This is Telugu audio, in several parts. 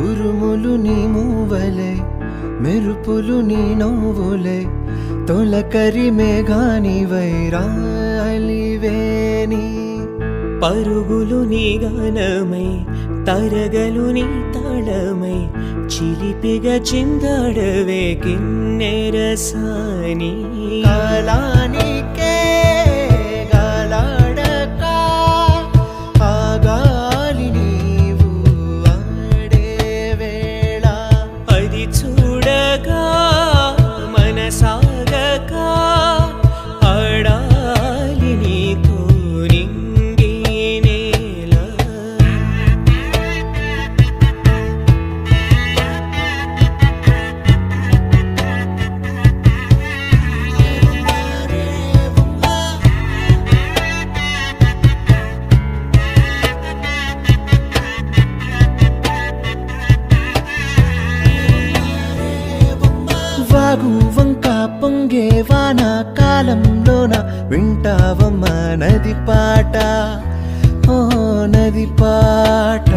ఉరుములు నీ మూవలే మెరుపులు నీ నవ్వులే తొలకరి మేఘాని వైరాలివేని పరుగులు నీ గానమై తరగలు నీ తాళమై చిలిపిగా చిందాడవే కిన్నెరసాని కాలానికే గాలాడక ఆ గాలి నీవు ఆడే వేళ అది చూడగా మనసాగక ఆడాలి నీతో నింగి నేల వాగు వంక పొంగే వాన కాలంలోన వింటావమ్మా నది పాట ఓ నది పాట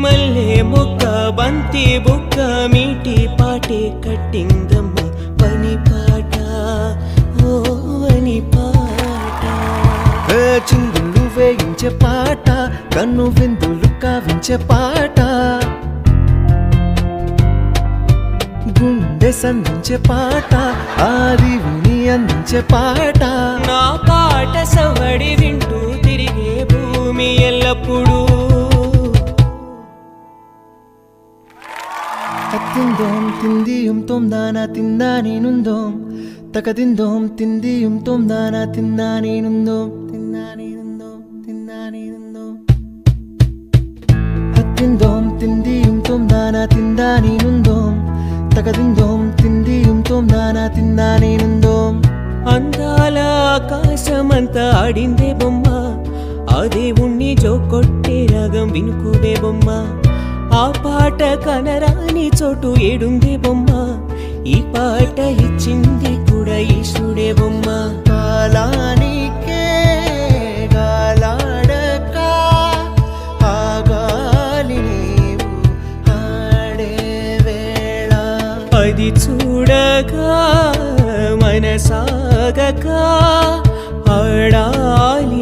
మల్లె మొక్క బంతి బుక్క మీటి పాటే కట్టిందమ్మ పని పాట ఓ అని పాట చిందులు వేయించే పాట కన్ను విందులు కావించే పాట గుండె సంధించే పాట ఆది విని అందించే పాట నా పాట సవడి వింటూ తిరిగే భూమి ఎల్లప్పుడూ తత్తిందోం తిందియుం తొందాన తిందా నేనుందోం తకదిందోం తిందియుం తొందాన తిందా నేనుందోం తిందా నేనుందోం తిందా నేనుందోం తత్తిందోం తిందియుం తొందాన తిందా నేనుందోం తకదిందోం తిందియుం తొందాన తిందా నేనుందోం అందాల ఆకాశమంతా ఆడిందే బొమ్మ ఆ దేవుణ్ణి జోకొట్టే రాగం వినుకువే బొమ్మ ఆ పాట కనరాని చోటు ఏడుందే బొమ్మ ఈ పాట ఇచ్చింది కూడా ఈశ్వరుడే బొమ్మ కాలానికే గాలాడక ఆ గాలి నీవు ఆడే వేళ అది చూడగా మనసాగక ఆడాలి